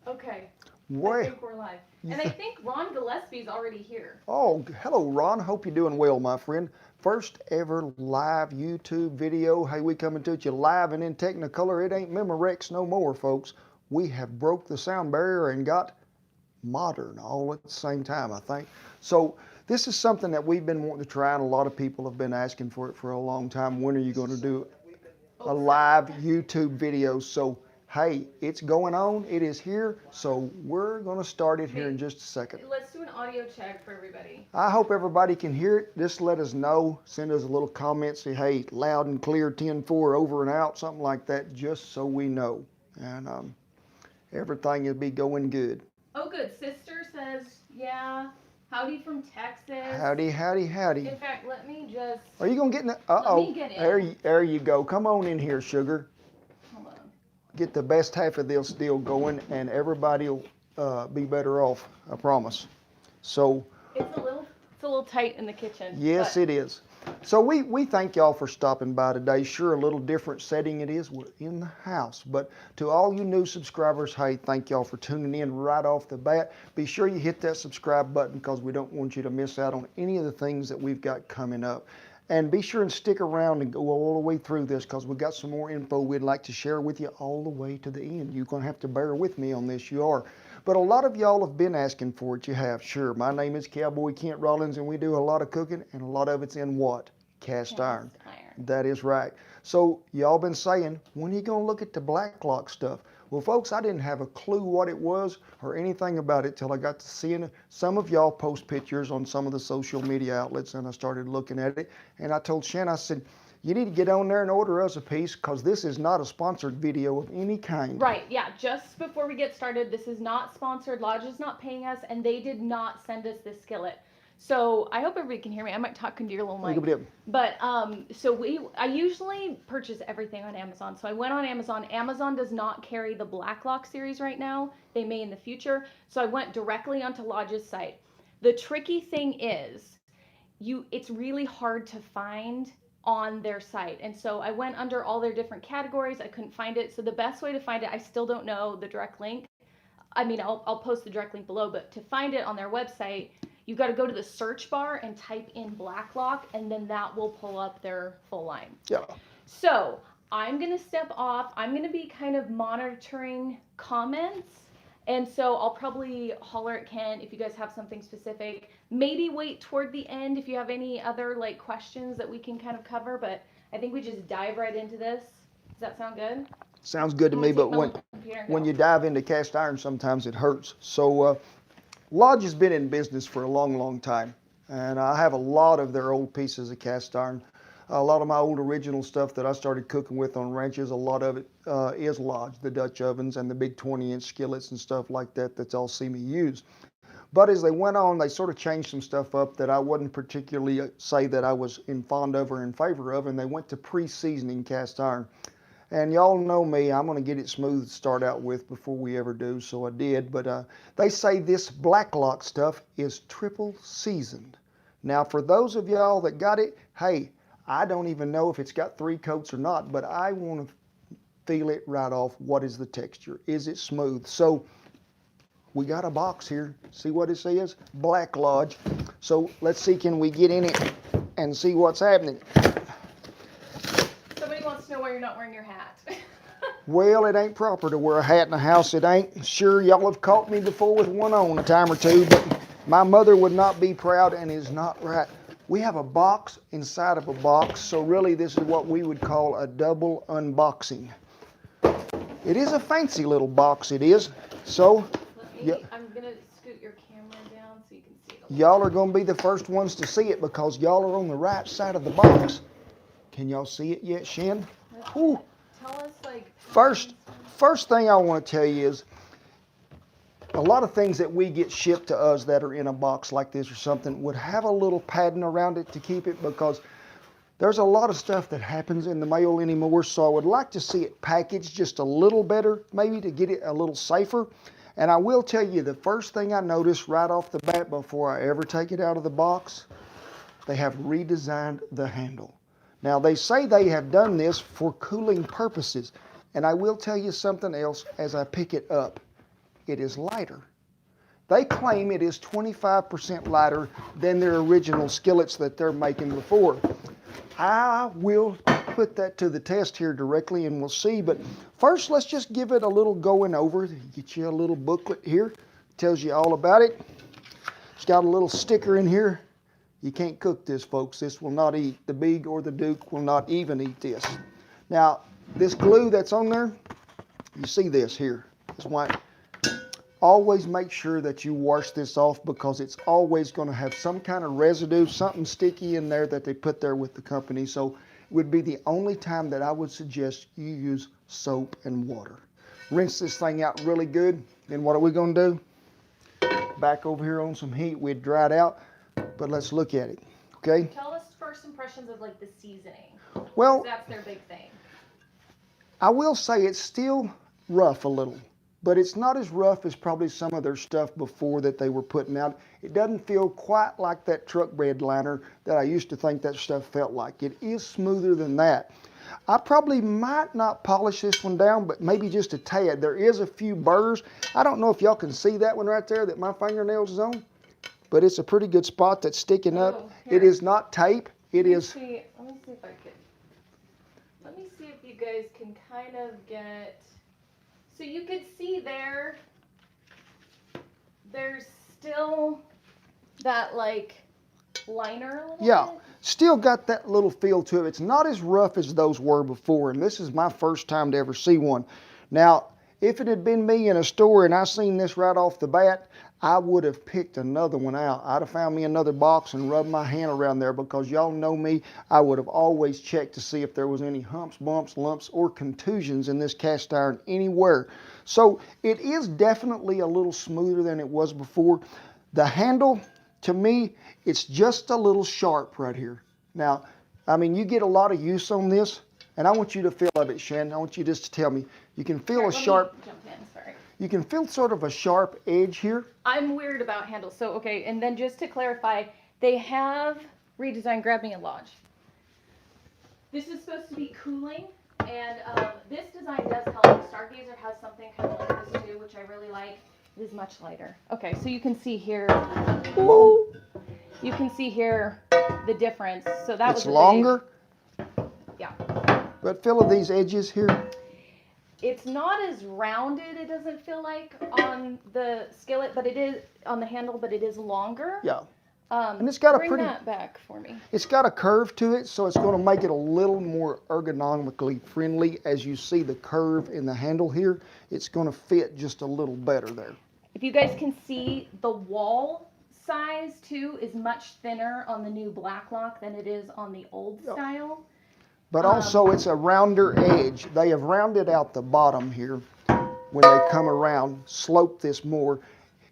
Okay. Well, I think we're live. And I think Ron Gillespie's already here. oh, hello, Ron. Hope you're doing well, my friend. First ever live YouTube video. Hey, we coming to you live and in Technicolor. It ain't Memorex no more, folks. We have broke the sound barrier and got modern all at the same time, I think. So this is something that we've been wanting to try, and a lot of people have been asking for it for a long time. When are you going to do a live YouTube video? So hey, it's going on. It is here. So we're going to start it here in just a second. Let's do an audio check for everybody. I hope everybody can hear it. Just let us know. Send us a little comment. Say, hey, loud and clear, 10-4, over and out, something like that, just so we know. And everything will be going good. Oh, good. Sister says, yeah. Howdy from Texas. Howdy, howdy, howdy. In fact, let me just... Are you going to get in the... Let me get in. There you go. Come on in here, sugar. Hold on. Get the best half of this deal going, and everybody will be better off, I promise. So... It's a little tight in the kitchen. Yes, it is. So we thank y'all for stopping by today. Sure, a little different setting it is. We're in the house. But to all you new subscribers, hey, thank y'all for tuning in right off the bat. Be sure you hit that subscribe button because we don't want you to miss out on any of the things that we've got coming up. And be sure and stick around and go all the way through this because we've got some more info we'd like to share with you all the way to the end. You're going to have to bear with me on this. You are. But a lot of y'all have been asking for it. You have. Sure. My name is Cowboy Kent Rollins, and we do a lot of cooking, and a lot of it's in what? Cast iron. That is right. So y'all been saying, when are you going to look at the Blacklock stuff? Well, folks, I didn't have a clue what it was or anything about it till I got to seeing some of y'all post pictures on some of the social media outlets, and I started looking at it. And I told Shannon, I said, you need to get on there and order us a piece because this is not a sponsored video of any kind. Right, yeah. Just before we get started, this is not sponsored. Lodge is not paying us, and they did not send us this skillet. So I hope everybody can hear me. I might talk into your little mic. But I usually purchase everything on Amazon. So I went on Amazon. Amazon does not carry the Blacklock series right now. They may in the future. So I went directly onto Lodge's site. The tricky thing is, it's really hard to find on their site. And so I went under all their different categories. I couldn't find it. So the best way to find it, I still don't know the direct link. I mean, I'll post the direct link below, but to find it on their website, you've got to go to the search bar and type in Blacklock, and then that will pull up their full line. Yeah. So I'm going to step off. I'm going to be kind of monitoring comments. And so I'll probably holler at Ken if you guys have something specific. Maybe wait toward the end if you have any other questions that we can kind of cover. But I think we just dive right into this. Does that sound good? Sounds good to me, but when you dive into cast iron, sometimes it hurts. So Lodge has been in business for a long, long time. And I have a lot of their old pieces of cast iron. A lot of my old original stuff that I started cooking with on ranches, a lot of it is Lodge, the Dutch ovens and the big 20-inch skillets and stuff like that that's all see me use. But as they went on, they sort of changed some stuff up that I wouldn't particularly say that I was fond of or in favor of, and they went to pre-seasoning cast iron. And y'all know me, I'm going to get it smooth to start out with before we ever do, so I did. But they say this Blacklock stuff is triple seasoned. Now, for those of y'all that got it, hey, I don't even know if it's got 3 coats or not, but I want to feel it right off. What is the texture? Is it smooth? So we got a box here. See what it says? Black Lodge. So let's see, can we get in it and see what's happening? Somebody wants to know why you're not wearing your hat. Well, it ain't proper to wear a hat in the house. It ain't. Sure, y'all have caught me before with one on a time or two, but my mother would not be proud and is not right. We have a box inside of a box, so really this is what we would call a double unboxing. It is a fancy little box, it is. So, I'm going to scoot your camera down so you can see it. Y'all are going to be the first ones to see it because y'all are on the right side of the box. Can y'all see it yet, Shen? Tell us, First thing I want to tell you is, a lot of things that we get shipped to us that are in a box like this or something would have a little padding around it to keep it because there's a lot of stuff that happens in the mail anymore. So I would like to see it packaged just a little better, maybe to get it a little safer. And I will tell you, the first thing I noticed right off the bat before I ever take it out of the box, they have redesigned the handle. Now they say they have done this for cooling purposes. And I will tell you something else as I pick it up. it is lighter. They claim it is 25% lighter than their original skillets that they're making before. I will put that to the test here directly and we'll see. But first, let's just give it a little going over. Get you a little booklet here. Tells you all about it. It's got a little sticker in here. You can't cook this, folks. This will not eat. The Big or the Duke will not even eat this. Now, this glue that's on there, you see this here. It's white. Always make sure that you wash this off because it's always going to have some kind of residue, something sticky in there that they put there with the company. So it would be the only time that I would suggest you use soap and water. Rinse this thing out really good. Then what are we going to do? Back over here on some heat. We'd dry it out, but let's look at it. Okay? Tell us first impressions of like the seasoning. Well, that's their big thing. I will say it's still rough a little. But it's not as rough as probably some of their stuff before that they were putting out. It doesn't feel quite like that truck bed liner that I used to think that stuff felt like. It is smoother than that. I probably might not polish this one down, but maybe just a tad. There is a few burrs. I don't know if y'all can see that one right there that my fingernails is on, but it's a pretty good spot that's sticking up. It is not tape. It is. Let me see if I can. Let me see if you guys can kind of get. So you could see there's still that like liner a little bit. Still got that little feel to it. It's not as rough as those were before, and this is my first time to ever see one. Now, if it had been me in a store and I seen this right off the bat, I would have picked another one out. I'd have found me another box and rubbed my hand around there because y'all know me. I would have always checked to see if there was any humps, bumps, lumps, or contusions in this cast iron anywhere. So it is definitely a little smoother than it was before. The handle, to me, it's just a little sharp right here. Now, I mean, you get a lot of use on this, and I want you to feel of it, Shannon. I want you just to tell me. You can feel a sharp. You can feel sort of a sharp edge here. I'm weird about handles. So, okay, and then just to clarify, they have redesigned, grab me a lodge. This is supposed to be cooling, and this design does help. Stargazer has something kind of like this too, which I really like. It is much lighter. Okay, so you can see here, ooh, you can see here the difference. So that was longer. Yeah. But feel of these edges here. It's not as rounded, it doesn't feel like, on the skillet, but it is on the handle, but it is longer. Yeah. And it's got bring that back for me. It's got a curve to it, so it's going to make it a little more ergonomically friendly. As you see the curve in the handle here, it's going to fit just a little better there. If you guys can see, the wall size too is much thinner on the new Blacklock than it is on the old style. But also it's a rounder edge. They have rounded out the bottom here when they come around, slope this more.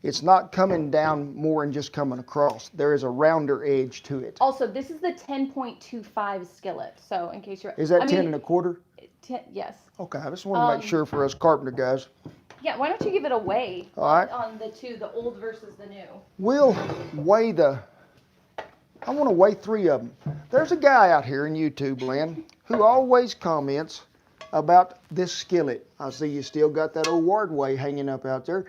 It's not coming down more and just coming across. There is a rounder edge to it. Also, this is the 10.25 skillet. So in case you're... Is that 10 1/4? 10, yes. Okay, I just want to make sure for us carpenter guys. Yeah, why don't you give it a weigh on the two, the old versus the new? We'll weigh I want to weigh 3 of them. There's a guy out here in YouTube land who always comments about this skillet. I see you still got that old Wardway hanging up out there,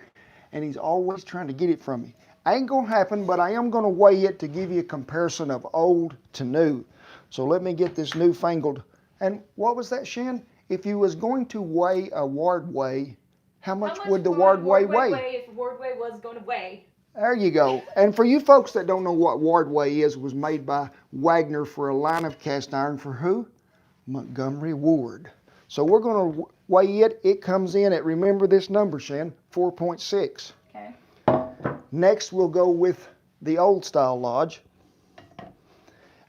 and he's always trying to get it from me. Ain't gonna happen, but I am gonna weigh it to give you a comparison of old to new. So let me get this newfangled. And what was that, Shan? If you was going to weigh a Wardway, how much would the Wardway weigh? If Wardway was going to weigh. There you go. And for you folks that don't know what Wardway is, it was made by Wagner for a line of cast iron for who? Montgomery Ward. So we're going to weigh it. It comes in at, remember this number, Shan, 4.6. Okay. Next, we'll go with the old style Lodge.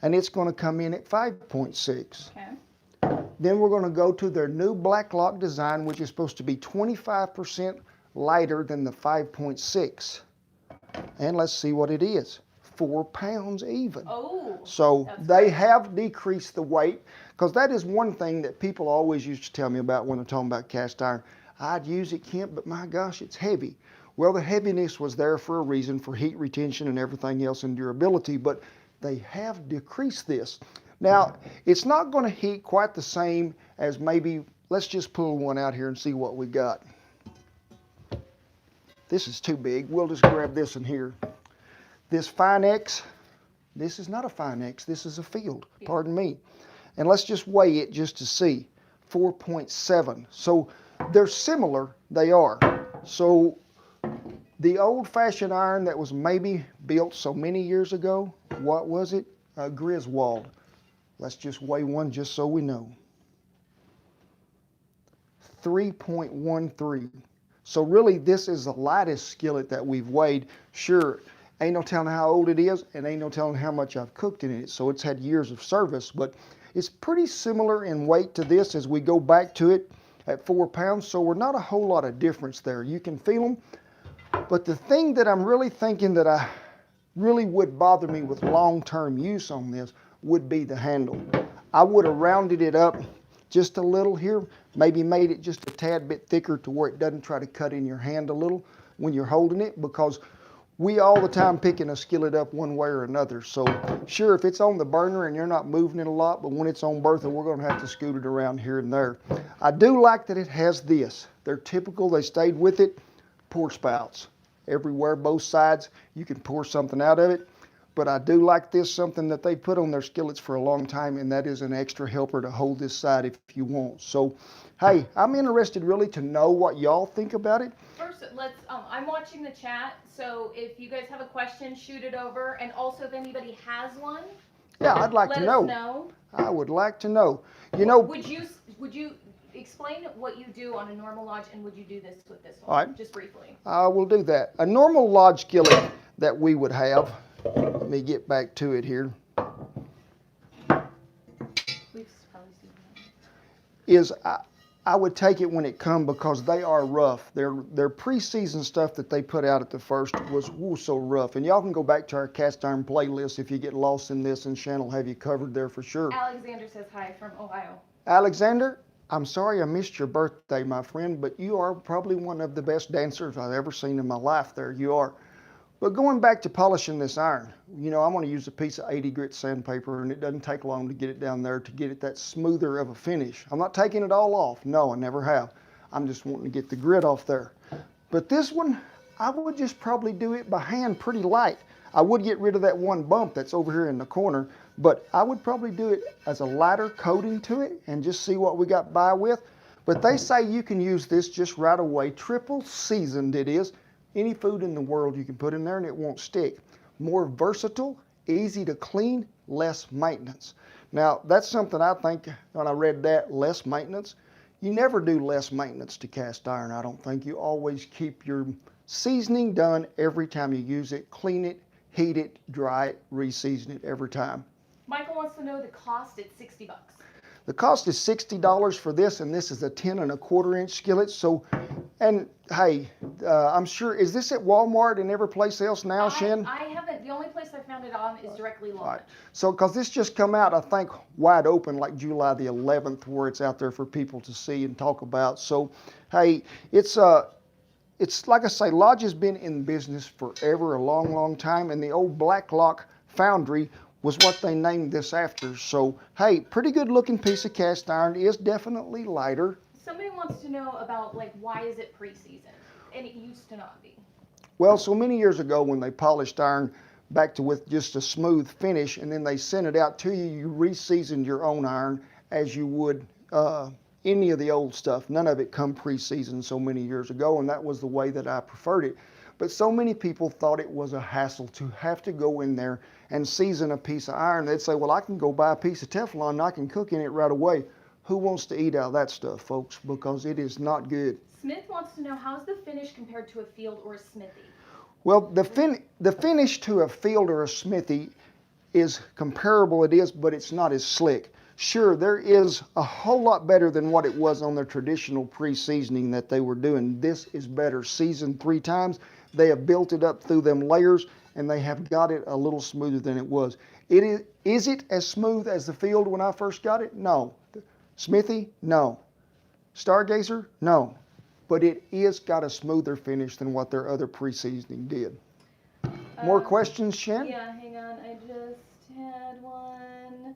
And it's going to come in at 5.6. Okay. Then we're going to go to their new Blacklock design, which is supposed to be 25% lighter than the 5.6. And let's see what it is. 4 pounds even. Oh. So they have decreased the weight, because that is one thing that people always used to tell me about when they're talking about cast iron. I'd use it, Kent, but my gosh, it's heavy. Well, the heaviness was there for a reason, for heat retention and everything else and durability, but they have decreased this. Now, it's not going to heat quite the same as maybe, let's just pull one out here and see what we got. This is too big. We'll just grab this in here. This Fine X, this is not a Fine X, this is a Field, pardon me. And let's just weigh it just to see, 4.7. So they're similar, they are. So the old-fashioned iron that was maybe built so many years ago, what was it? Griswold. Let's just weigh one just so we know. 3.13. So really this is the lightest skillet that we've weighed. Sure, ain't no telling how old it is and ain't no telling how much I've cooked in it. So it's had years of service, but it's pretty similar in weight to this as we go back to it at 4 pounds. So we're not a whole lot of difference there. You can feel them. But the thing that I'm really thinking that I really would bother me with long-term use on this would be the handle. I would have rounded it up just a little here, maybe made it just a tad bit thicker to where it doesn't try to cut in your hand a little when you're holding it, because we all the time picking a skillet up one way or another. So sure, if it's on the burner and you're not moving it a lot, but when it's on Bertha, we're going to have to scoot it around here and there. I do like that it has this. They're typical, they stayed with it, pour spouts. Everywhere, both sides, you can pour something out of it. But I do like this, something that they put on their skillets for a long time, and that is an extra helper to hold this side if you want. So, hey, I'm interested really to know what y'all think about it. First, let's, I'm watching the chat, so if you guys have a question, shoot it over. And also, if anybody has one, yeah, I'd like to know. Let us know. I would like to know. You know, would you explain what you do on a normal lodge, and would you do this with this one? All right. Just briefly. I will do that. A normal lodge skillet that we would have, let me get back to it here, is I would take it when it come because they are rough. Their pre-season stuff that they put out at the first was so rough. And y'all can go back to our cast iron playlist if you get lost in this, and Shannon will have you covered there for sure. Alexander says hi from Ohio. Alexander, I'm sorry I missed your birthday, my friend, but you are probably one of the best dancers I've ever seen in my life there. You are. But going back to polishing this iron, you know, I'm going to use a piece of 80 grit sandpaper, and it doesn't take long to get it down there to get it that smoother of a finish. I'm not taking it all off. No, I never have. I'm just wanting to get the grit off there. But this one, I would just probably do it by hand pretty light. I would get rid of that one bump that's over here in the corner, but I would probably do it as a lighter coating to it and just see what we got by with. But they say you can use this just right away. Triple seasoned it is. Any food in the world you can put in there and it won't stick. More versatile, easy to clean, less maintenance. Now, that's something I think when I read that, less maintenance. You never do less maintenance to cast iron, I don't think. You always keep your seasoning done every time you use it. Clean it, heat it, dry it, re-season it every time. Michael wants to know the cost. It's $60. The cost is $60 for this, and this is a 10 1/4 inch skillet. So, and hey, I'm sure, is this at Walmart and every place else now, Shen? I haven't. The only place I found it on is directly launched. Right. So, because this just come out, I think, wide open like July the 11th, where it's out there for people to see and talk about. So, hey, it's like I say, Lodge has been in business forever, a long, long time, and the old Blacklock foundry was what they named this after. So, hey, pretty good looking piece of cast iron. It is definitely lighter. Somebody wants to know about, like, why is it pre-seasoned? And it used to not be. Well, so many years ago when they polished iron back to with just a smooth finish, and then they sent it out to you, you re-seasoned your own iron as you would any of the old stuff. None of it come pre-seasoned so many years ago, and that was the way that I preferred it. But so many people thought it was a hassle to have to go in there and season a piece of iron. They'd say, well, I can go buy a piece of Teflon and I can cook in it right away. Who wants to eat out of that stuff, folks? Because it is not good. Smith wants to know, how's the finish compared to a field or a smithy? Well, the finish to a field or a smithy is comparable, it is, but it's not as slick. Sure, there is a whole lot better than what it was on their traditional pre-seasoning that they were doing. This is better, seasoned 3 times. They have built it up through them layers, and they have got it a little smoother than it was. Is it as smooth as the field when I first got it? No. Smithy? No. Stargazer? No. But it is got a smoother finish than what their other pre-seasoning did. More questions, Shan? Yeah, hang on. I just had one.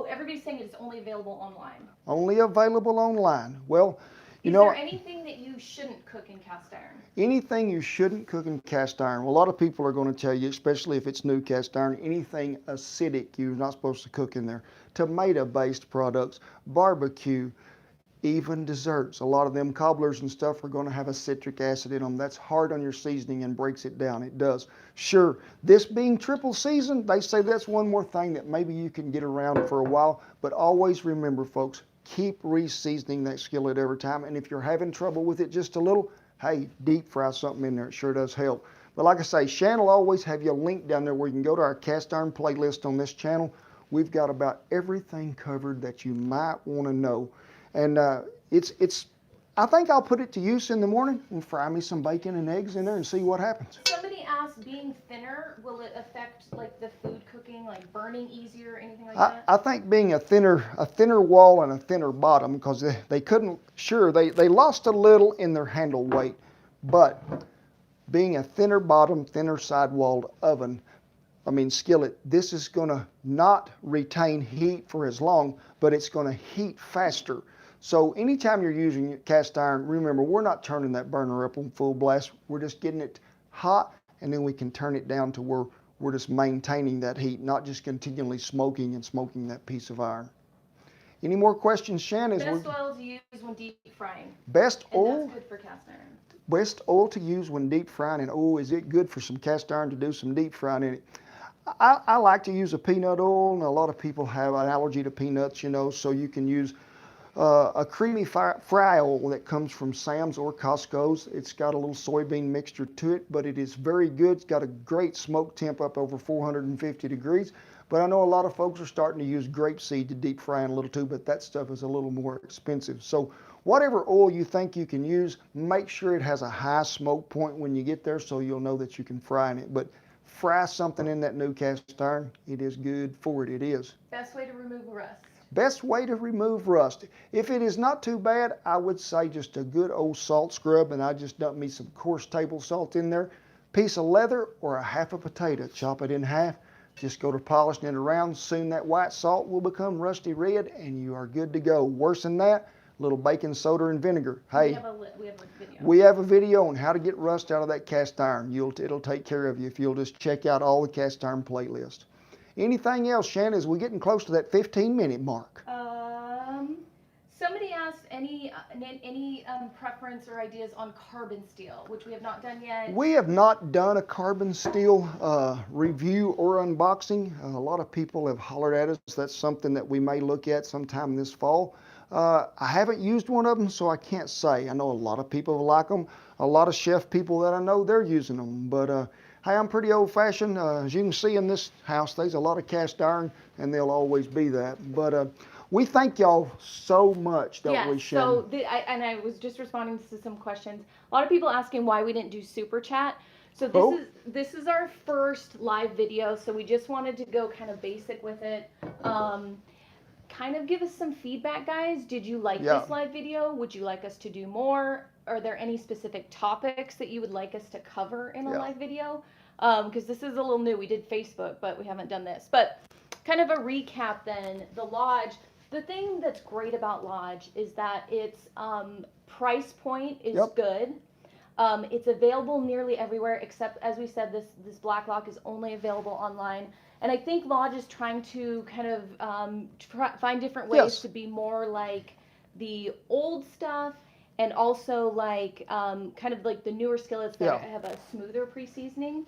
Everybody's saying it's only available online. Only available online. Well, Is there anything that you shouldn't cook in cast iron? Anything you shouldn't cook in cast iron. Well, a lot of people are going to tell you, especially if it's new cast iron, anything acidic you're not supposed to cook in there. Tomato-based products, barbecue, even desserts. A lot of them cobblers and stuff are going to have a citric acid in them. That's hard on your seasoning and breaks it down. It does. Sure, this being triple seasoned, they say that's one more thing that maybe you can get around for a while. But always remember, folks, keep re-seasoning that skillet every time. And if you're having trouble with it just a little, hey, deep fry something in there. It sure does help. But like I say, Shan will always have you a link down there where you can go to our cast iron playlist on this channel. We've got about everything covered that you might want to know. And I think I'll put it to use in the morning and fry me some bacon and eggs in there and see what happens. Somebody asked, being thinner, will it affect like the food cooking, like burning easier or anything like that? I think being a thinner wall and a thinner bottom, because they couldn't, sure, they lost a little in their handle weight, but being a thinner bottom, thinner sidewalled oven, skillet, this is going to not retain heat for as long, but it's going to heat faster. So anytime you're using cast iron, remember, we're not turning that burner up on full blast. We're just getting it hot, and then we can turn it down to where we're just maintaining that heat, not just continually smoking that piece of iron. Any more questions, Shan? Best oil to use when deep frying. Best oil? That's good for cast iron. Best oil to use when deep frying, and oh, is it good for some cast iron to do some deep frying in it? I like to use a peanut oil, and a lot of people have an allergy to peanuts, so you can use a creamy fry oil that comes from Sam's or Costco's. It's got a little soybean mixture to it, but it is very good. It's got a great smoke temp up over 450 degrees. But I know a lot of folks are starting to use grapeseed to deep fry in a little too, but that stuff is a little more expensive. So whatever oil you think you can use, make sure it has a high smoke point when you get there so you'll know that you can fry in it. But fry something in that new cast iron, it is good for it. It is. Best way to remove rust. Best way to remove rust. If it is not too bad, I would say just a good old salt scrub, and I just dump me some coarse table salt in there, piece of leather or a half a potato, chop it in half, just go to polishing it around. Soon that white salt will become rusty red and you are good to go. Worse than that, a little baking soda and vinegar. Hey, we have a video on how to get rust out of that cast iron. It'll take care of you if you'll just check out all the cast iron playlist. Anything else, Shannon, as we're getting close to that 15-minute mark? Somebody asked any preference or ideas on carbon steel, which we have not done yet. We have not done a carbon steel review or unboxing. A lot of people have hollered at us. That's something that we may look at sometime this fall. I haven't used one of them, so I can't say. I know a lot of people like them. A lot of chef people that I know, they're using them. But hey, I'm pretty old-fashioned. As you can see in this house, there's a lot of cast iron, and they'll always be that. But we thank y'all so much, don't we, Shannon? So I was just responding to some questions. A lot of people asking why we didn't do Super Chat. So this is our first live video, so we just wanted to go kind of basic with it. Kind of give us some feedback, guys. Did you like this live video? Would you like us to do more? Are there any specific topics that you would like us to cover in a live video? Because this is a little new. We did Facebook, but we haven't done this. But kind of a recap then, the Lodge. The thing that's great about Lodge is that its price point is good. It's available nearly everywhere, except, as we said, this Blacklock is only available online. And I think Lodge is trying to kind of find different ways to be more like the old stuff, and also like kind of like the newer skillets that have a smoother pre-seasoning.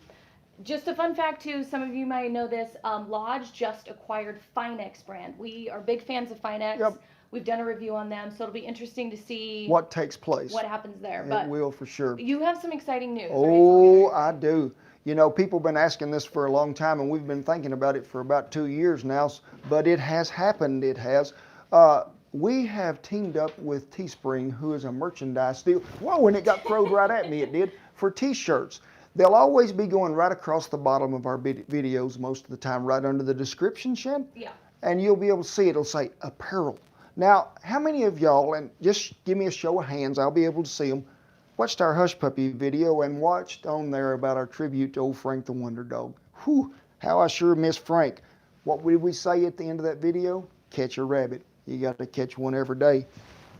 Just a fun fact too, some of you might know this, Lodge just acquired Finex brand. We are big fans of Finex. We've done a review on them, so it'll be interesting to see what takes place, what happens there. It will for sure. You have some exciting news. Oh, I do. You know, people have been asking this for a long time, and we've been thinking about it for about 2 years now, but it has happened. It has. We have teamed up with Teespring, who is a merchandise deal. Whoa, and it got thrown right at me, it did, for T-shirts. They'll always be going right across the bottom of our videos most of the time, right under the description, Shan. Yeah. And you'll be able to see it'll say apparel. Now, how many of y'all, and just give me a show of hands, I'll be able to see them, watched our Hush Puppy video and watched on there about our tribute to old Frank the Wonder Dog. Whew, how I sure miss Frank. What did we say at the end of that video? Catch a rabbit. You got to catch one every day.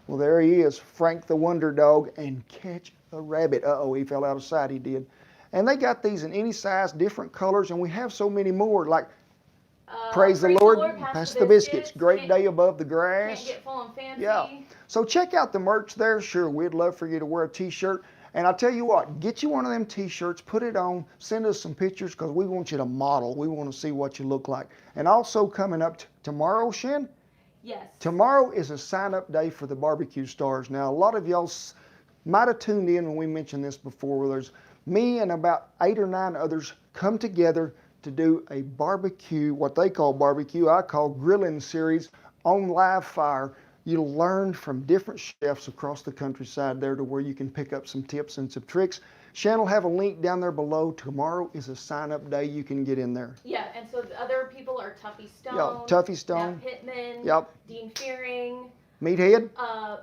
Well, there he is, Frank the Wonder Dog, and Catch a Rabbit. Uh-oh, he fell out of sight, he did. And they got these in any size, different colors, and we have so many more, like Praise the Lord, pass the biscuits. Great day above the grass. Can't get full and fancy. Yeah. So check out the merch there. Sure, we'd love for you to wear a t-shirt. And I'll tell you what, get you one of them t-shirts, put it on, send us some pictures because we want you to model. We want to see what you look like. And also coming up tomorrow, Shen? Yes. Tomorrow is a sign-up day for the Barbecue Stars. Now, a lot of y'all might have tuned in when we mentioned this before, where there's me and about 8 or 9 others come together to do a barbecue, what they call barbecue, I call grilling series on live fire. You'll learn from different chefs across the countryside there to where you can pick up some tips and some tricks. Shan will have a link down there below. Tomorrow is a sign-up day. You can get in there. Yeah, and so the other people are Tuffy Stone, yeah, Tuffy Stone, Matt Pittman, yep, Dean Fearing, Meathead,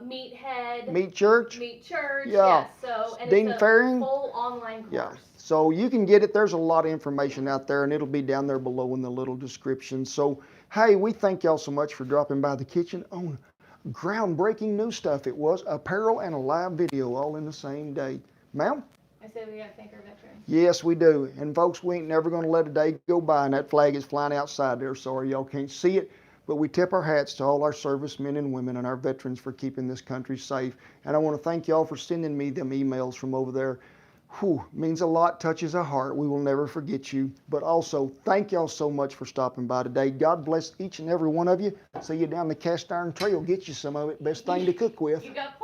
Meathead, Meat Church, yeah. Yes, So and Dean it's a Fearing, full online course. Yeah. So you can get it. There's a lot of information out there, and it'll be down there below in the little description. So, hey, we thank y'all so much for dropping by the kitchen on groundbreaking new stuff. It was apparel and a live video all in the same day. Ma'am? I say we got to thank our veterans. Yes, we do. And folks, we ain't never going to let a day go by, and that flag is flying outside there. Sorry y'all can't see it, but we tip our hats to all our servicemen and women and our veterans for keeping this country safe. And I want to thank y'all for sending me them emails from over there. Whew, means a lot, touches a heart. We will never forget you. But also, thank y'all so much for stopping by today. God bless each and every one of you. See you down the cast iron trail. Get you some of it. Best thing to cook with. You got